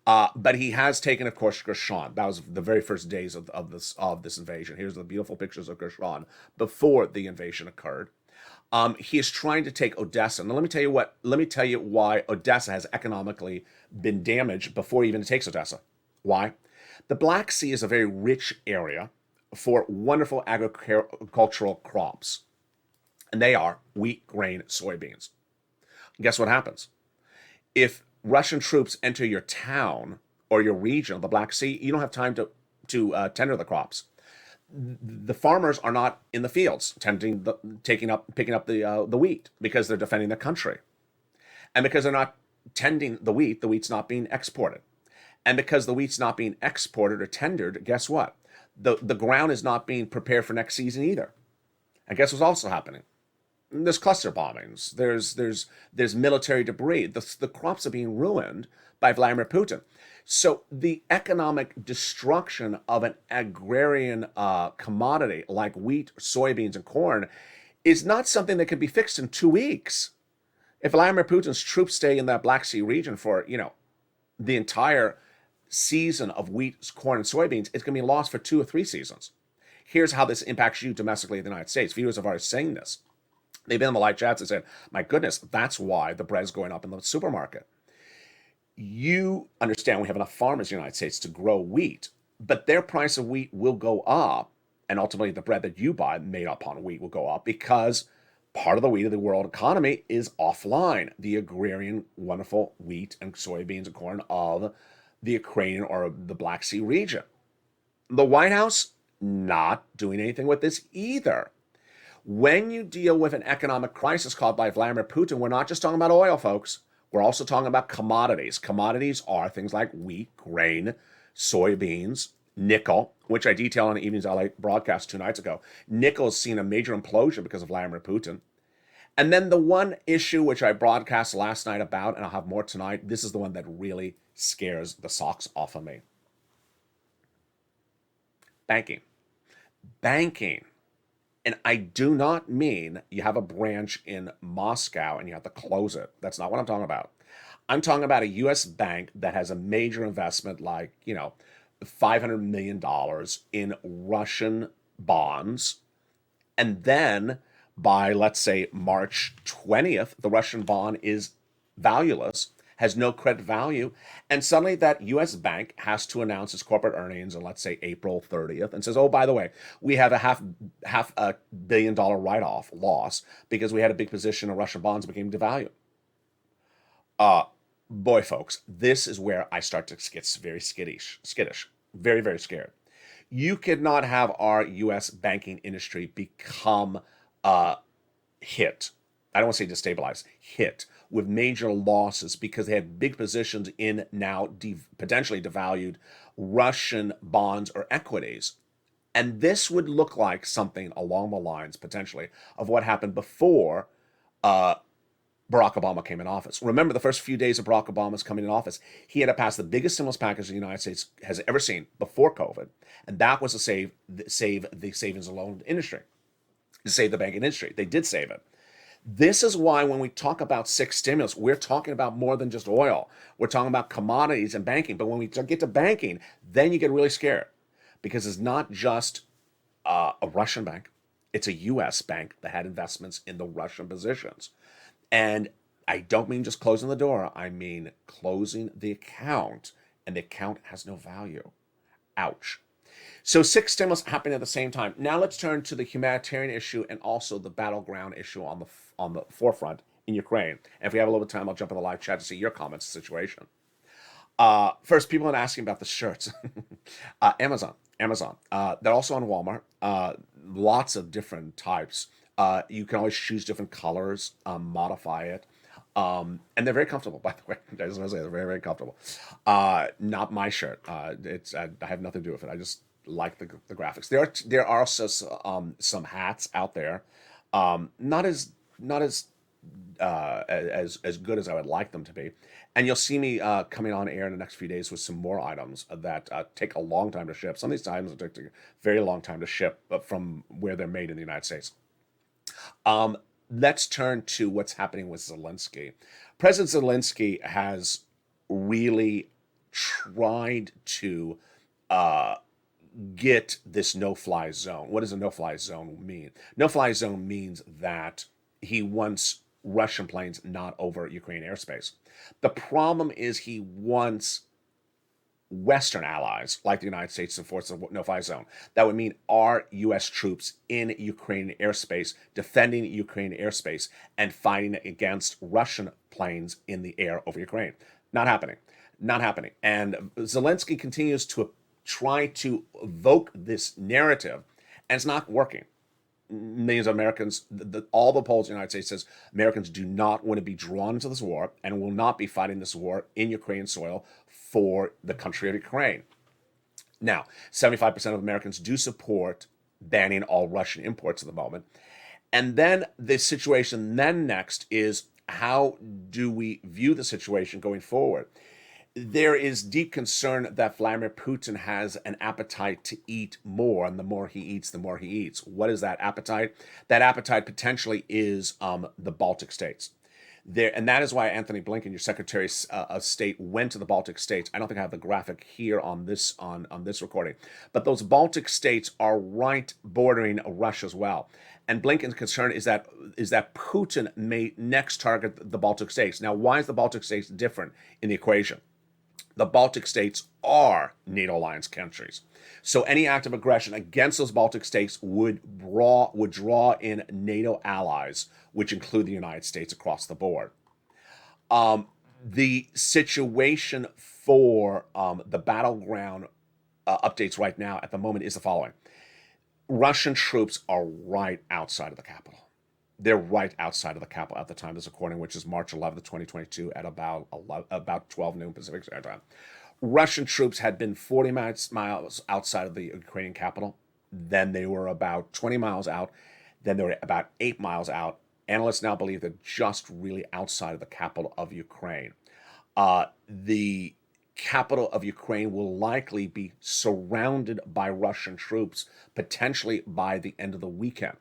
But he has taken, of course, Gershon. That was the very first days of this invasion. Here's the beautiful pictures of Gershon before the invasion occurred. He is trying to take Odessa. Now, let me tell you why Odessa has economically been damaged before he even takes Odessa. Why? The Black Sea is a very rich area for wonderful agricultural crops. And they are wheat, grain, soybeans. Guess what happens? If Russian troops enter your town or your region of the Black Sea, you don't have time to tender the crops. The farmers are not in the fields picking up the wheat because they're defending their country, and because they're not tending the wheat's not being exported, and because the wheat's not being exported or tendered, guess what? The ground is not being prepared for next season either. And guess what's also happening? There's cluster bombings. There's military debris. The crops are being ruined by Vladimir Putin. So the economic destruction of an agrarian commodity like wheat, soybeans, and corn is not something that can be fixed in 2 weeks. If Vladimir Putin's troops stay in that Black Sea region for the entire season of wheat, corn, and soybeans, it's going to be lost for 2 or 3 seasons. Here's how this impacts you domestically in the United States. Viewers have already seen this. They've been in the live chats and said, my goodness, that's why the bread's going up in the supermarket. You understand we have enough farmers in the United States to grow wheat, but their price of wheat will go up, and ultimately the bread that you buy made upon wheat will go up because part of the wheat of the world economy is offline. The agrarian, wonderful wheat and soybeans and corn of the Ukrainian or the Black Sea region. The White House not doing anything with this either. When you deal with an economic crisis caused by Vladimir Putin, we're not just talking about oil, folks. We're also talking about commodities. Commodities are things like wheat, grain, soybeans, nickel, which I detailed on the Evenings LA broadcast 2 nights ago. Nickel has seen a major implosion because of Vladimir Putin. And then the one issue which I broadcast last night about, and I'll have more tonight, this is the one that really scares the socks off of me. Banking. And I do not mean you have a branch in Moscow and you have to close it. That's not what I'm talking about. I'm talking about a U.S. bank that has a major investment like, $500 million in Russian bonds. And then by, let's say, March 20th, the Russian bond is valueless, has no credit value, and suddenly that U.S. bank has to announce its corporate earnings on, let's say, April 30th, and says, oh, by the way, we have a half $1 billion write-off loss because we had a big position in Russian bonds that became devalued. Boy, folks, this is where I start to get very skittish, very, very scared. You could not have our U.S. banking industry become hit. I don't want to say destabilized, hit with major losses because they had big positions in now potentially devalued Russian bonds or equities. And this would look like something along the lines, potentially, of what happened before Barack Obama came in office. Remember, the first few days of Barack Obama's coming in office, he had to pass the biggest stimulus package the United States has ever seen before COVID, and that was to save the savings and loan industry, to save the banking industry. They did save it. This is why when we talk about six stimulus, we're talking about more than just oil. We're talking about commodities and banking. But when we get to banking, then you get really scared because it's not just a Russian bank. It's a U.S. bank that had investments in the Russian positions. And I don't mean just closing the door. I mean closing the account, and the account has no value. Ouch. So six stimulus happening at the same time. Now let's turn to the humanitarian issue and also the battleground issue on the forefront in Ukraine. And if we have a little bit of time, I'll jump in the live chat to see your comments on the situation. First, people are asking about the shirts. Amazon. They're also on Walmart. Lots of different types. You can always choose different colors, modify it. And they're very comfortable, by the way. I just want to say they're very, very comfortable. Not my shirt. I have nothing to do with it. I just like the graphics. There are also some hats out there. Not as good as I would like them to be. And you'll see me coming on air in the next few days with some more items that take a long time to ship. Some of these items take a very long time to ship from where they're made in the United States. Let's turn to what's happening with Zelensky. President Zelensky has really tried to get this no-fly zone. What does a no-fly zone mean? No-fly zone means that he wants Russian planes not over Ukraine airspace. The problem is he wants Western allies like the United States to enforce the no-fly zone. That would mean our U.S. troops in Ukrainian airspace, defending Ukrainian airspace, and fighting against Russian planes in the air over Ukraine. Not happening. Not happening. And Zelensky continues to try to evoke this narrative, and it's not working. Millions of Americans, all the polls in the United States says Americans do not want to be drawn into this war and will not be fighting this war in Ukrainian soil for the country of Ukraine. Now, 75% of Americans do support banning all Russian imports at the moment. And then the situation then next is, how do we view the situation going forward? There is deep concern that Vladimir Putin has an appetite to eat more, and the more he eats, the more he eats. What is that appetite? That appetite potentially is the Baltic states. And that is why Anthony Blinken, your Secretary of State, went to the Baltic states. I don't think I have the graphic here on this recording, but those Baltic states are right bordering Russia as well. And Blinken's concern is that Putin may next target the Baltic states. Now, why is the Baltic states different in the equation? The Baltic states are NATO alliance countries. So any act of aggression against those Baltic states would draw in NATO allies, which include the United States across the board. The situation for the battleground updates right now at the moment is the following. Russian troops are right outside of the capital. They're right outside of the capital at the time of this recording, which is March 11th, 2022 at about 12 noon Pacific Standard Time. Russian troops had been 40 miles outside of the Ukrainian capital. Then they were about 20 miles out. Then they were about 8 miles out. Analysts now believe they're just really outside of the capital of Ukraine. The capital of Ukraine will likely be surrounded by Russian troops, potentially by the end of the weekend.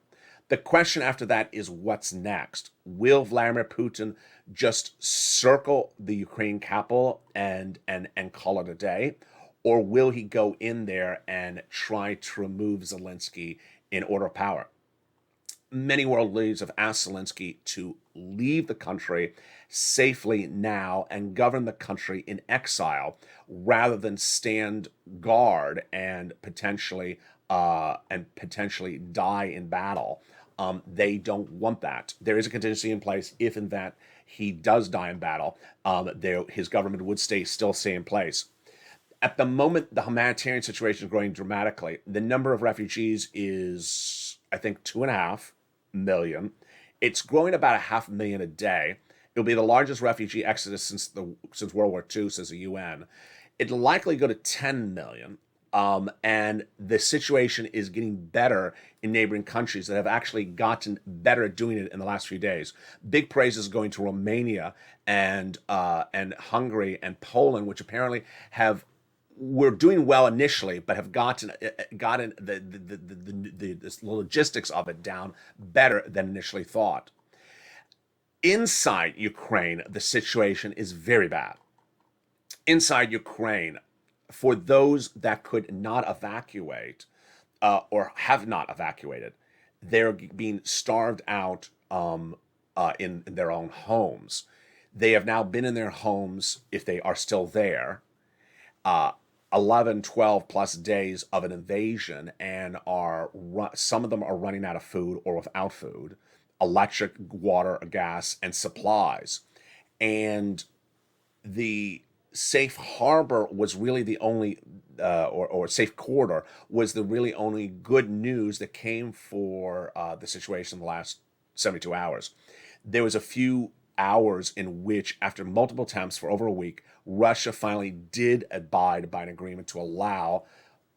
The question after that is, what's next? Will Vladimir Putin just circle the Ukraine capital and call it a day? Or will he go in there and try to remove Zelensky in order of power? Many world leaders have asked Zelensky to leave the country safely now and govern the country in exile rather than stand guard and potentially die in battle. They don't want that. There is a contingency in place if, in fact, he does die in battle. His government would still stay in place. At the moment, the humanitarian situation is growing dramatically. The number of refugees is, I think, 2.5 million. It's growing about 500,000 a day. It'll be the largest refugee exodus since World War II, says the UN. It'll likely go to 10 million. And the situation is getting better in neighboring countries that have actually gotten better at doing it in the last few days. Big praise is going to Romania and Hungary and Poland, which apparently have were doing well initially, but have gotten the logistics of it down better than initially thought. Inside Ukraine, the situation is very bad. Inside Ukraine, for those that could not evacuate or have not evacuated, they're being starved out in their own homes. They have now been in their homes, if they are still there, uh, 11, 12 plus days of an invasion, and some of them are running out of food or without food, electric, water, gas, and supplies. And the safe harbor was really the only, or safe corridor was the really only good news that came for the situation in the last 72 hours. There was a few hours in which, after multiple attempts for over a week, Russia finally did abide by an agreement to allow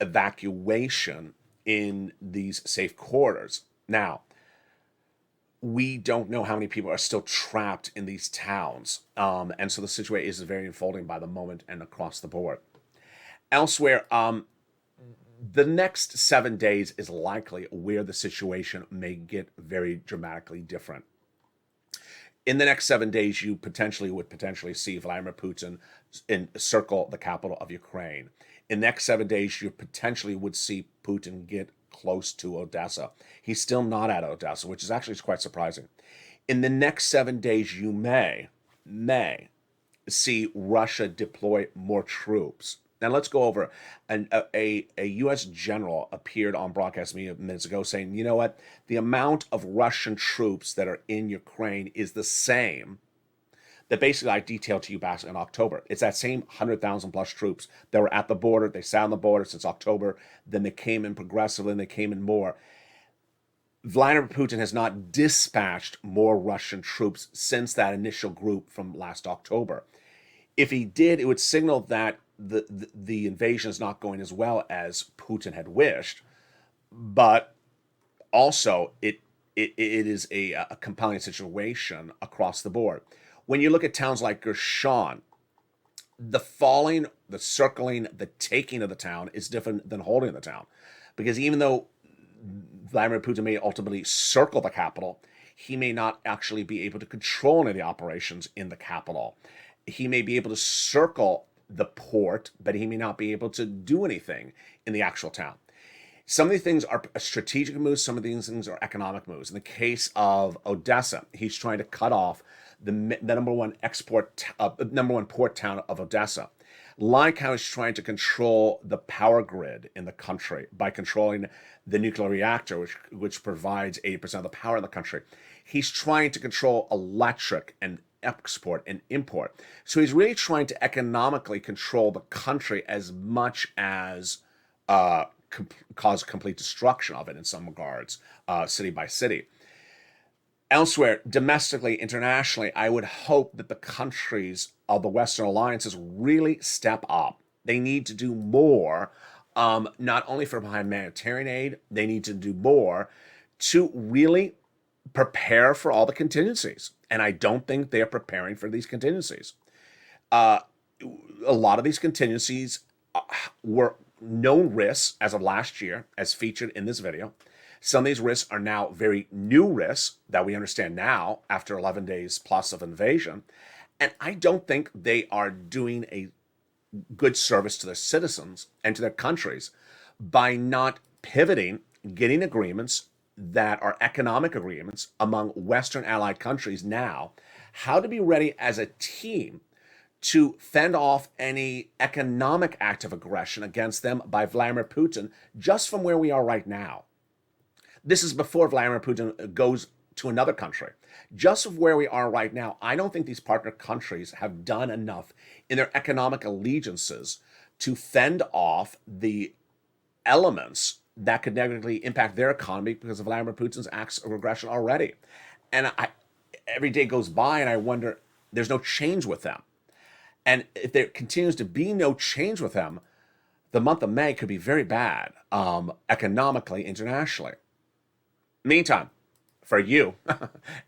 evacuation in these safe corridors. Now, we don't know how many people are still trapped in these towns. And so the situation is very unfolding by the moment and across the board. Elsewhere, the next 7 days is likely where the situation may get very dramatically different. In the next 7 days, you would potentially see Vladimir Putin encircle the capital of Ukraine. In the next 7 days, you potentially would see Putin get close to Odessa. He's still not at Odessa, which is actually quite surprising. In the next 7 days, you may see Russia deploy more troops. Now let's go over. A U.S. general appeared on broadcast media minutes ago saying, you know what, the amount of Russian troops that are in Ukraine is the same that basically I detailed to you back in October. It's that same 100,000 plus troops that were at the border. They sat on the border since October. Then they came in progressively, and they came in more. Vladimir Putin has not dispatched more Russian troops since that initial group from last October. If he did, it would signal that the invasion is not going as well as Putin had wished, but also it is a compelling situation across the board. When you look at towns like Gershon, the falling, the circling, the taking of the town is different than holding the town, because even though Vladimir Putin may ultimately circle the capital, he may not actually be able to control any of the operations in the capital. He may be able to circle the port, but he may not be able to do anything in the actual town. Some of these things are strategic moves. Some of these things are economic moves. In the case of Odessa, he's trying to cut off the number one port town of Odessa. Like how he's trying to control the power grid in the country by controlling the nuclear reactor, which provides 80% of the power in the country. He's trying to control electric and export and import. So he's really trying to economically control the country as much as cause complete destruction of it in some regards, city by city. Elsewhere, domestically, internationally, I would hope that the countries of the Western alliances really step up. They need to do more, not only for humanitarian aid, they need to do more to really prepare for all the contingencies. And I don't think they're preparing for these contingencies. A lot of these contingencies were known risks as of last year, as featured in this video. Some of these risks are now very new risks that we understand now after 11 days plus of invasion. And I don't think they are doing a good service to their citizens and to their countries by not pivoting, getting agreements that are economic agreements among Western allied countries now, how to be ready as a team to fend off any economic act of aggression against them by Vladimir Putin just from where we are right now. This is before Vladimir Putin goes to another country. Just of where we are right now, I don't think these partner countries have done enough in their economic allegiances to fend off the elements that could negatively impact their economy because of Vladimir Putin's acts of aggression already. And every day goes by and I wonder, there's no change with them. And if there continues to be no change with them, the month of May could be very bad economically, internationally. Meantime, for you,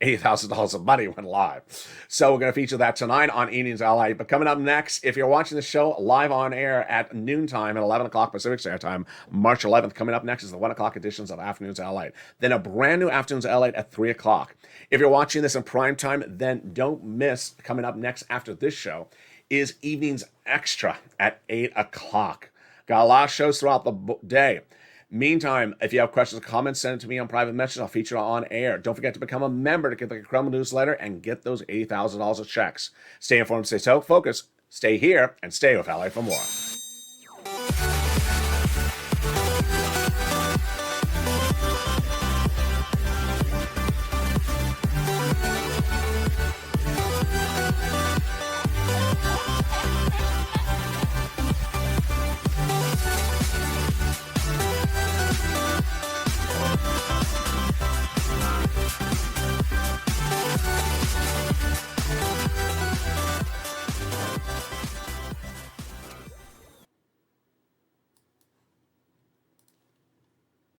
$80,000 of money went live. So we're going to feature that tonight on Evenings LA. But coming up next, if you're watching the show live on air at noontime at 11 o'clock Pacific Standard Time, March 11th, coming up next is the 1 o'clock editions of Afternoons LA. Then a brand new Afternoons LA at 3 o'clock. If you're watching this in prime time, then don't miss, coming up next after this show, is Evenings Extra at 8 o'clock. Got a lot of shows throughout the day. Meantime, if you have questions or comments, send it to me on private message. I'll feature it on air. Don't forget to become a member to get the incredible newsletter and get those $80,000 of checks. Stay informed, stay focused, stay here, and stay with LA for more.